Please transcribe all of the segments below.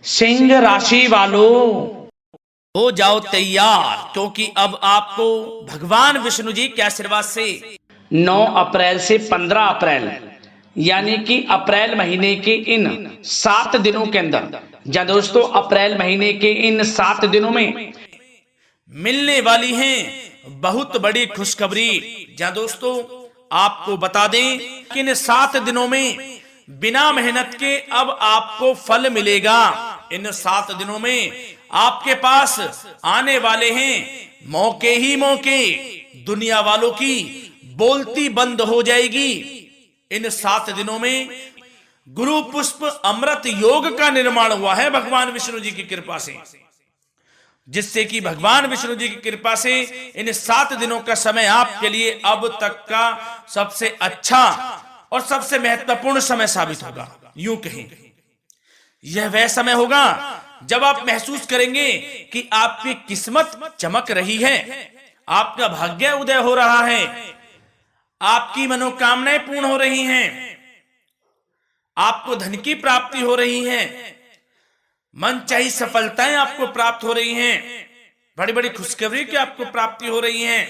सिंह राशि वालों, हो जाओ तैयार, क्योंकि अब आपको भगवान विष्णु जी के आशीर्वाद से 9 अप्रैल से 15 अप्रैल यानी कि अप्रैल महीने के इन 7 दिनों के अंदर, या दोस्तों अप्रैल महीने के इन 7 दिनों में मिलने वाली हैं बहुत बड़ी खुशखबरी। जहां दोस्तों आपको बता दें कि इन 7 दिनों में बिना मेहनत के अब आपको फल मिलेगा। इन 7 दिनों में आपके पास आने वाले हैं मौके ही मौके। दुनिया वालों की बोलती बंद हो जाएगी। इन 7 दिनों में गुरु पुष्प अमृत योग का निर्माण हुआ है भगवान विष्णु जी की कृपा से, जिससे कि भगवान विष्णु जी की कृपा से इन 7 दिनों का समय आपके लिए अब तक का सबसे अच्छा और सबसे महत्वपूर्ण समय साबित होगा। यूं कहें यह वह समय होगा जब आप महसूस करेंगे कि आपकी किस्मत चमक रही है, आपका भाग्य उदय हो रहा है, आपकी मनोकामनाएं पूर्ण हो रही हैं, आपको धन की प्राप्ति हो रही है, मनचाही सफलताएं आपको प्राप्त हो रही हैं, बड़ी बड़ी खुशखबरी की आपको प्राप्ति हो रही है।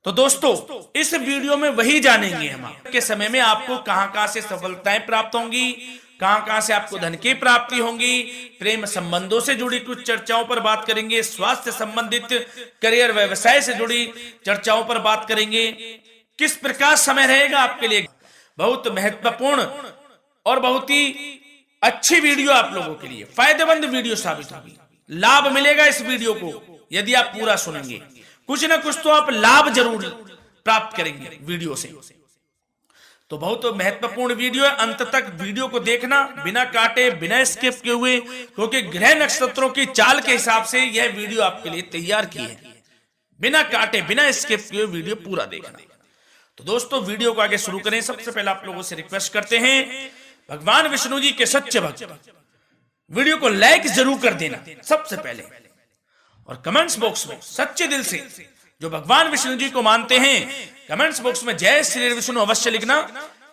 तो दोस्तों इस वीडियो में वही जानेंगे हम के समय में आपको कहां कहां से सफलताएं प्राप्त होंगी, कहां कहां से आपको धन की प्राप्ति होंगी, प्रेम संबंधों से जुड़ी कुछ चर्चाओं पर बात करेंगे, स्वास्थ्य संबंधित करियर व्यवसाय से जुड़ी चर्चाओं पर बात करेंगे। किस प्रकार समय रहेगा आपके लिए, बहुत महत्वपूर्ण और बहुत ही अच्छी वीडियो आप लोगों के लिए फायदेमंद वीडियो साबित होगी। लाभ मिलेगा इस वीडियो को यदि आप पूरा सुनेंगे, कुछ ना कुछ तो आप लाभ जरूर प्राप्त करेंगे वीडियो से। तो बहुत महत्वपूर्ण वीडियो है, अंत तक वीडियो को देखना बिना काटे बिना स्किप किए हुए, क्योंकि ग्रह नक्षत्रों की चाल के हिसाब से यह वीडियो आपके लिए तैयार की है। बिना काटे बिना स्किप किए वीडियो पूरा देखना। तो दोस्तों वीडियो को आगे शुरू करें। सबसे पहले आप लोगों से रिक्वेस्ट करते हैं, भगवान विष्णु जी के सच्चे भक्त वीडियो को लाइक जरूर कर देना सबसे पहले, और कमेंट्स बॉक्स में सच्चे दिल से जो भगवान विष्णु जी को मानते हैं कमेंट्स बॉक्स में जय श्री विष्णु अवश्य लिखना,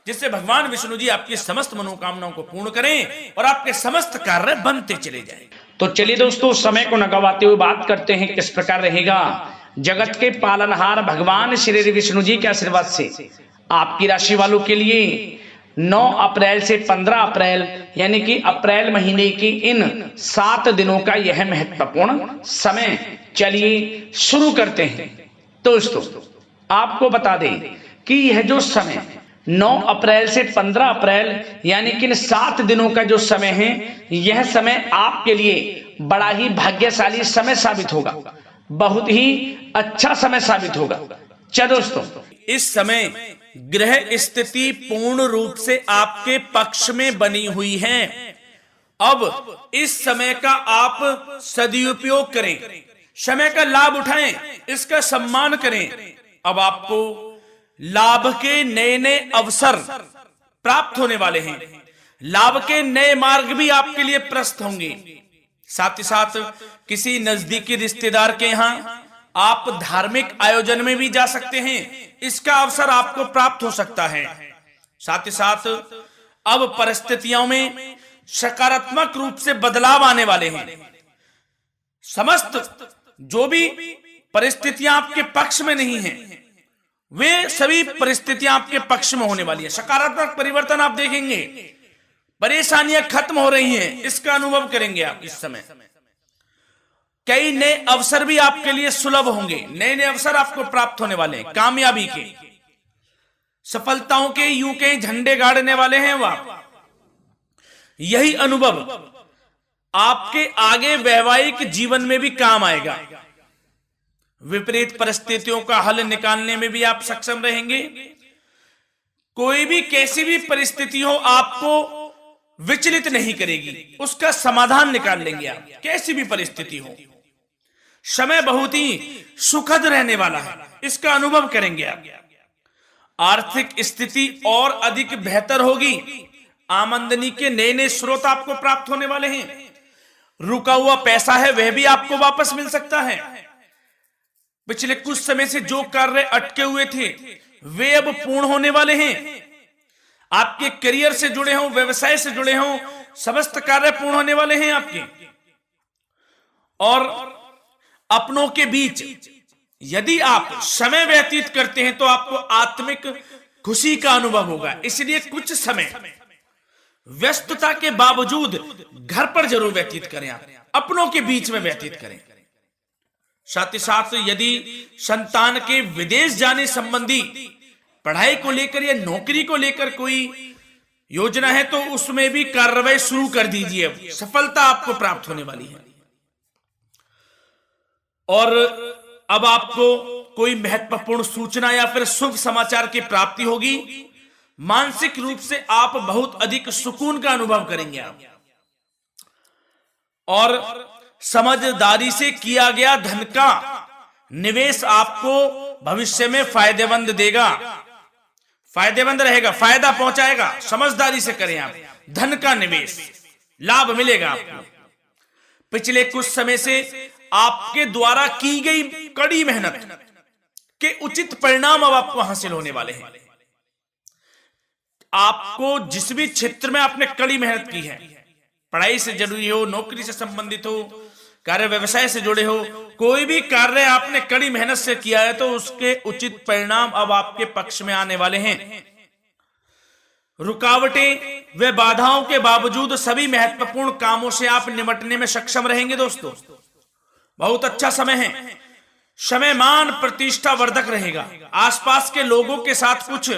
जिससे भगवान विष्णु जी आपकी समस्त मनोकामनाओं को पूर्ण करें और आपके समस्त कार्य बनते चले जाएं। तो चलिए दोस्तों समय को न गवाते हुए बात करते हैं किस प्रकार रहेगा जगत के पालनहार भगवान श्री विष्णु जी के आशीर्वाद से आपकी राशि वालों के लिए 9 अप्रैल से 15 अप्रैल यानी कि अप्रैल महीने की इन 7 दिनों का यह महत्वपूर्ण समय। चलिए शुरू करते हैं। दोस्तों आपको बता दें कि यह जो समय 9 अप्रैल से 15 अप्रैल यानी कि इन 7 दिनों का जो समय है, यह समय आपके लिए बड़ा ही भाग्यशाली समय साबित होगा, बहुत ही अच्छा समय साबित होगा। चलो दोस्तों इस समय ग्रह स्थिति पूर्ण रूप से आपके पक्ष में बनी हुई है। अब इस समय का आप सदुपयोग करें, समय का लाभ उठाएं, इसका सम्मान करें। अब आपको लाभ के नए नए अवसर प्राप्त होने वाले हैं, लाभ के नए मार्ग भी आपके लिए प्रशस्त होंगे। साथ ही साथ किसी नजदीकी रिश्तेदार के यहां आप धार्मिक आयोजन में भी जा सकते हैं, इसका अवसर आपको प्राप्त हो सकता है। साथ ही साथ अब परिस्थितियों में सकारात्मक रूप से बदलाव आने वाले हैं। समस्त जो भी परिस्थितियां आपके पक्ष में नहीं हैं, वे सभी परिस्थितियां आपके पक्ष में होने वाली है। सकारात्मक परिवर्तन आप देखेंगे, परेशानियां खत्म हो रही हैं, इसका अनुभव करेंगे आप इस समय। कई नए अवसर भी आपके लिए सुलभ होंगे, नए नए अवसर आपको प्राप्त होने वाले हैं, कामयाबी के, सफलताओं के यूं के झंडे गाड़ने वाले हैं वह। यही अनुभव आपके आगे वैवाहिक जीवन में भी काम आएगा। विपरीत परिस्थितियों का हल निकालने में भी आप सक्षम रहेंगे। कोई भी कैसी भी परिस्थिति हो आपको विचलित नहीं करेगी, उसका समाधान निकाल लेंगे आप, कैसी भी परिस्थिति हो। समय बहुत ही सुखद रहने वाला है, इसका अनुभव करेंगे आप। आर्थिक स्थिति और अधिक बेहतर होगी, आमदनी के नए नए स्रोत आपको प्राप्त होने वाले हैं। रुका हुआ पैसा है वह भी आपको वापस मिल सकता है। पिछले कुछ समय से जो कार्य अटके हुए थे वे अब पूर्ण होने वाले हैं। आपके करियर से जुड़े हों, व्यवसाय से जुड़े हों, समस्त कार्य पूर्ण होने वाले हैं आपके। और अपनों के बीच यदि आप समय व्यतीत करते हैं तो आपको आत्मिक खुशी का अनुभव होगा। इसलिए कुछ समय व्यस्तता के बावजूद घर पर जरूर व्यतीत करें, आप अपनों के बीच में व्यतीत करें। साथ ही साथ यदि संतान के विदेश जाने संबंधी पढ़ाई को लेकर या नौकरी को लेकर कोई योजना है तो उसमें भी कार्रवाई शुरू कर दीजिए, सफलता आपको प्राप्त होने वाली है। और अब आपको कोई महत्वपूर्ण सूचना या फिर शुभ समाचार की प्राप्ति होगी। मानसिक रूप से आप बहुत अधिक सुकून का अनुभव करेंगे आप। और समझदारी से किया गया धन का निवेश आपको भविष्य में फायदेमंद देगा, फायदेमंद रहेगा, फायदा पहुंचाएगा। समझदारी से करें आप, धन का निवेश, लाभ मिलेगा आपको। पिछले कुछ समय से आपके द्वारा की गई कड़ी मेहनत के उचित परिणाम अब आपको हासिल होने वाले हैं। आपको जिस भी क्षेत्र में आपने कड़ी मेहनत की है, पढ़ाई से जुड़ी हो, नौकरी से संबंधित हो, कार्य व्यवसाय से जुड़े हो, कोई भी कार्य आपने कड़ी मेहनत से किया है तो उसके उचित परिणाम अब आपके पक्ष में आने वाले हैं। रुकावटें व बाधाओं के बावजूद सभी महत्वपूर्ण कामों से आप निपटने में सक्षम रहेंगे। दोस्तों बहुत अच्छा समय है, समय मान प्रतिष्ठा वर्धक रहेगा। आसपास के लोगों के साथ कुछ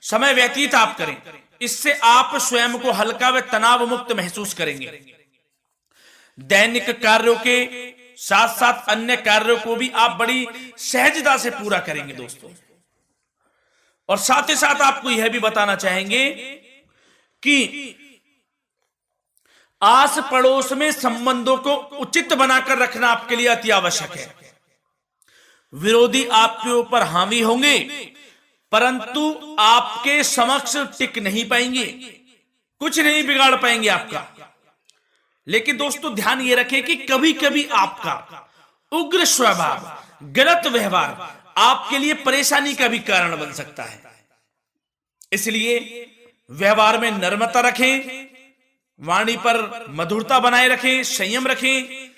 समय व्यतीत आप करें, इससे आप स्वयं को हल्का व तनाव मुक्त महसूस करेंगे। दैनिक कार्यों के साथ साथ अन्य कार्यों को भी आप बड़ी सहजता से पूरा करेंगे दोस्तों। और साथ ही साथ आपको यह भी बताना चाहेंगे कि आस पड़ोस में संबंधों को उचित बनाकर रखना आपके लिए अति आवश्यक है। विरोधी आपके ऊपर हावी होंगे परंतु आपके समक्ष टिक नहीं पाएंगे, कुछ नहीं बिगाड़ पाएंगे आपका। लेकिन दोस्तों ध्यान ये रखें कि कभी कभी आपका उग्र स्वभाव, गलत व्यवहार आपके लिए परेशानी का भी कारण बन सकता है। इसलिए व्यवहार में नम्रता रखें, वाणी पर मधुरता बनाए रखें, संयम रखें,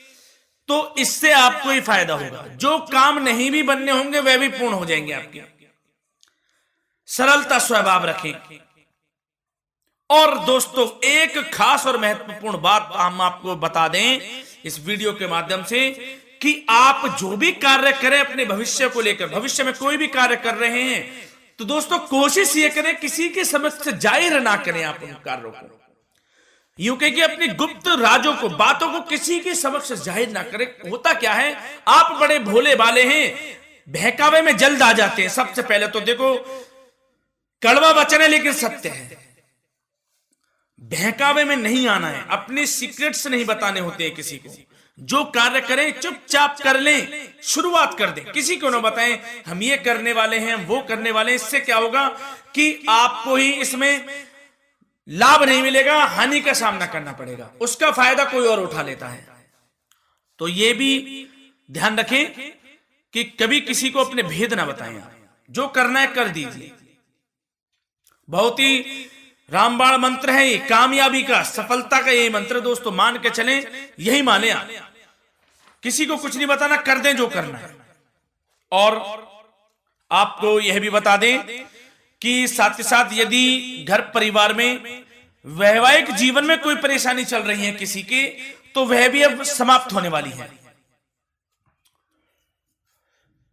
तो इससे आपको ही फायदा होगा। जो काम नहीं भी बनने होंगे वह भी पूर्ण हो जाएंगे आपके। सरलता स्वभाव रखें। और दोस्तों एक खास और महत्वपूर्ण बात हम आपको बता दें इस वीडियो के माध्यम से कि आप जो भी कार्य करें अपने भविष्य को लेकर, भविष्य में कोई भी कार्य कर रहे हैं तो दोस्तों कोशिश ये करें किसी के समक्ष जाहिर ना करें आप उन कार्यों को। यूं कह कि अपनी गुप्त राजों को, बातों को किसी के समक्ष जाहिर ना करें। होता क्या है, आप बड़े भोले भाले हैं, बहकावे में जल्द आ जाते हैं। सबसे पहले तो देखो कड़वा वचन है लेकिन सत्य है, बहकावे में नहीं आना है, अपने सीक्रेट्स नहीं बताने होते हैं किसी को। जो कार्य करें चुपचाप कर लें, शुरुआत कर दें, किसी को ना बताएं हम ये करने वाले हैं, वो करने वाले हैं। इससे क्या होगा कि आपको ही इसमें लाभ नहीं मिलेगा, हानि का सामना करना पड़ेगा, उसका फायदा कोई और उठा लेता है। तो ये भी ध्यान रखें कि कभी किसी को अपने भेद ना बताएं, जो करना है कर दीजिए। बहुत ही रामबाण मंत्र है ये, कामयाबी का, सफलता का यही मंत्र दोस्तों, मान के चलें, यही माने आप। किसी को कुछ नहीं बताना, कर दें जो करना है। और आपको यह भी बता दें कि साथ ही साथ यदि घर परिवार में वैवाहिक जीवन में कोई परेशानी चल रही है किसी के, तो वह भी अब समाप्त होने वाली है।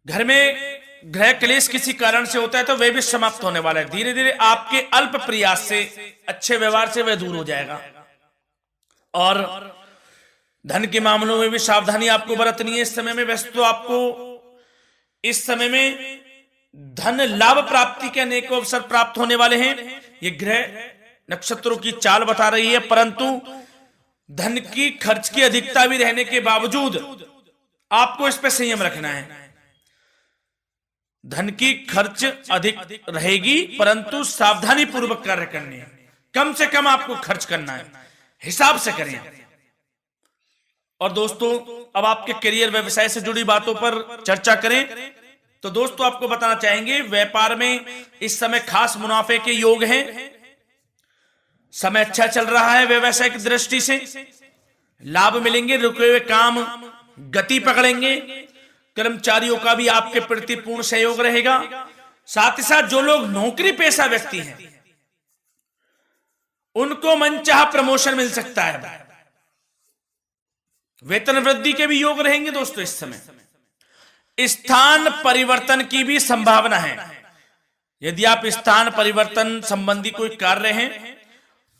घर में गृह क्लेश किसी कारण से होता है तो वह भी समाप्त होने वाला है। धीरे धीरे आपके अल्प प्रयास से, अच्छे व्यवहार से वह दूर हो जाएगा। और धन के मामलों में भी सावधानी आपको बरतनी है इस समय में। वैसे तो आपको इस समय में धन लाभ प्राप्ति के अनेक अवसर प्राप्त होने वाले हैं, ये ग्रह नक्षत्रों की चाल बता रही है। परंतु धन की खर्च की अधिकता भी रहने के बावजूद आपको इस पर संयम रखना है। धन की खर्च अधिक रहेगी परंतु सावधानी पूर्वक कार्य करने हैं, कम से कम आपको खर्च करना है, हिसाब से करें। और दोस्तों अब आपके करियर व्यवसाय से जुड़ी बातों पर चर्चा करें तो दोस्तों आपको बताना चाहेंगे व्यापार में इस समय खास मुनाफे के योग हैं। समय अच्छा चल रहा है व्यवसाय की दृष्टि से, लाभ मिलेंगे, रुके हुए काम गति पकड़ेंगे, कर्मचारियों का भी आपके प्रति पूर्ण सहयोग रहेगा। साथ ही साथ जो लोग नौकरी पेशा व्यक्ति हैं उनको मनचाहा प्रमोशन मिल सकता है, वेतन वृद्धि के भी योग रहेंगे। दोस्तों इस समय स्थान परिवर्तन की भी संभावना है। यदि आप स्थान परिवर्तन संबंधी कोई कार्य हैं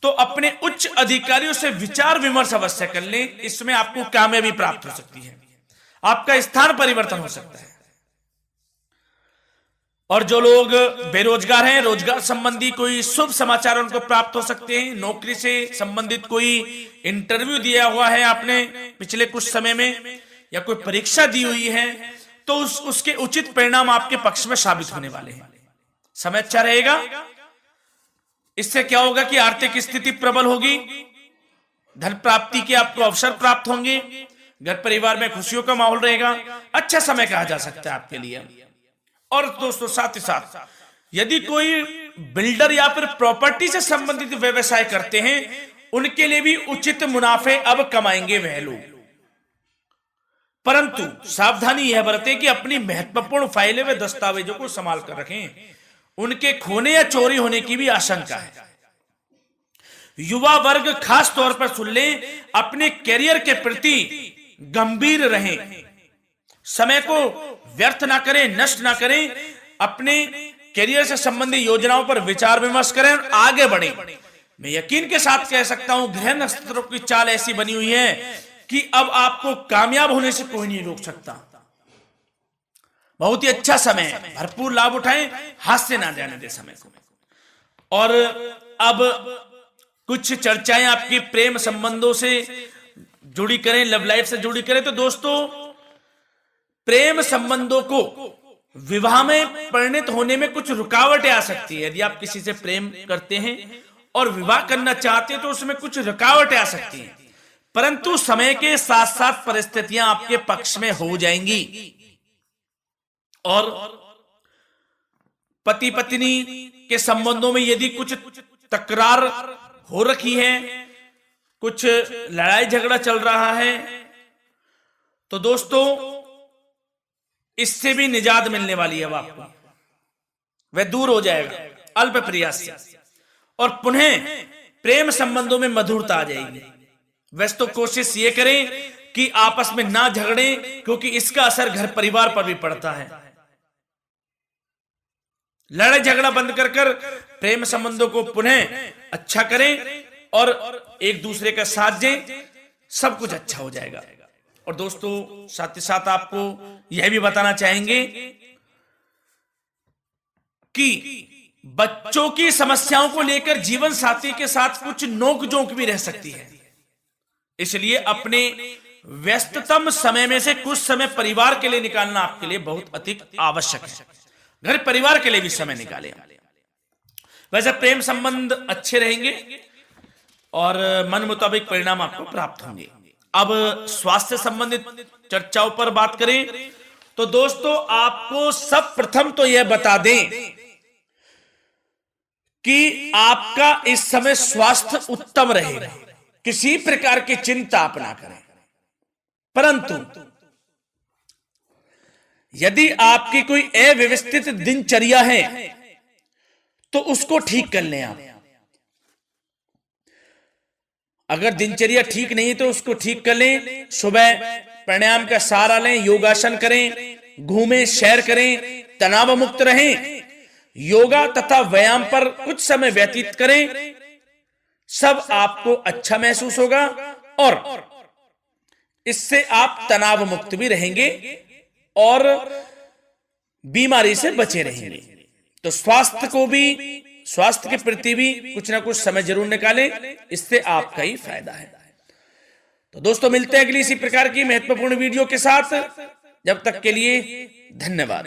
तो अपने उच्च अधिकारियों से विचार विमर्श अवश्य कर लें, इसमें आपको कामयाबी प्राप्त हो सकती है, आपका स्थान परिवर्तन हो सकता है। और जो लोग बेरोजगार हैं, रोजगार संबंधी कोई शुभ समाचार उनको प्राप्त हो सकते हैं। नौकरी से संबंधित कोई इंटरव्यू दिया हुआ है आपने पिछले कुछ समय में, या कोई परीक्षा दी हुई है, तो उसके उचित परिणाम आपके पक्ष में साबित होने वाले हैं। समय अच्छा रहेगा। इससे क्या होगा कि आर्थिक स्थिति प्रबल होगी, धन प्राप्ति के आपको अवसर प्राप्त होंगे, घर परिवार में खुशियों का माहौल रहेगा। अच्छा समय कहा जा सकता है आपके लिए। और दोस्तों साथ ही साथ यदि कोई बिल्डर या फिर प्रॉपर्टी से संबंधित व्यवसाय करते हैं, उनके लिए भी उचित मुनाफे अब कमाएंगे वह लोग। परंतु सावधानी यह बरतें कि अपनी महत्वपूर्ण फाइलें व दस्तावेजों को संभाल कर रखें, उनके खोने या चोरी होने की भी आशंका है। युवा वर्ग खास तौर पर सुन लें, अपने करियर के प्रति गंभीर रहें, समय को व्यर्थ ना करें, नष्ट ना करें, अपने करियर से संबंधित योजनाओं पर विचार विमर्श करें और आगे बढ़ें। मैं यकीन के साथ कह सकता हूं ग्रह नक्षत्रों की चाल ऐसी बनी हुई है कि अब आपको कामयाब होने से कोई नहीं रोक सकता। बहुत ही अच्छा समय है, भरपूर लाभ उठाएं, हाथ से ना जाने दे समय को। और अब कुछ चर्चाएं आपकी प्रेम संबंधों से जुड़ी करें, लव लाइफ से जुड़ी करें। तो दोस्तों प्रेम संबंधों को विवाह में परिणत होने में कुछ रुकावटें आ सकती है। यदि आप किसी से प्रेम करते हैं और विवाह करना चाहते हैं तो उसमें कुछ रुकावटें आ सकती हैं, परंतु समय के साथ साथ परिस्थितियां आपके पक्ष में हो जाएंगी। और पति पत्नी के संबंधों में यदि कुछ तकरार हो रखी है, कुछ लड़ाई झगड़ा चल रहा है, तो दोस्तों इससे भी निजात मिलने वाली है अब आपको, वह दूर हो जाएगा अल्प प्रयास से, और पुनः प्रेम संबंधों में मधुरता आ जाएगी। वैसे तो कोशिश ये करें कि आपस में ना झगड़ें, क्योंकि इसका असर घर परिवार पर भी पड़ता है। लड़ाई झगड़ा बंद कर कर प्रेम संबंधों को पुनः अच्छा करें और एक दूसरे का साथ दें, सब कुछ अच्छा हो जाएगा। और दोस्तों साथ ही साथ आपको यह भी बताना चाहेंगे कि बच्चों की समस्याओं को लेकर जीवन साथी के साथ कुछ नोकझोंक भी रह सकती है, इसलिए अपने व्यस्ततम समय में से कुछ समय परिवार के लिए निकालना आपके लिए बहुत अधिक आवश्यक है। घर परिवार के लिए भी समय निकालें। वैसे प्रेम संबंध अच्छे रहेंगे और मन मुताबिक परिणाम आपको प्राप्त होंगे। अब स्वास्थ्य संबंधित चर्चाओं पर बात करें तो दोस्तों आपको सब प्रथम तो यह बता दें कि आपका इस समय स्वास्थ्य उत्तम रहेगा, किसी प्रकार की चिंता आप ना करें। परंतु यदि आपकी कोई अव्यवस्थित दिनचर्या है तो उसको ठीक कर लें आप। अगर दिनचर्या ठीक नहीं तो उसको ठीक कर लें। सुबह प्राणायाम का सहारा लें, योगासन करें, घूमें, सैर करें, तनाव मुक्त रहें, योगा तथा व्यायाम पर कुछ समय व्यतीत करें। सब आपको अच्छा महसूस होगा और इससे आप तनाव मुक्त भी रहेंगे और बीमारी से बचे रहेंगे। तो स्वास्थ्य के प्रति भी कुछ ना कुछ समय जरूर निकालें, इससे आपका ही फायदा है। तो दोस्तों मिलते हैं अगली इसी प्रकार की महत्वपूर्ण वीडियो के साथ। जब तक के लिए धन्यवाद।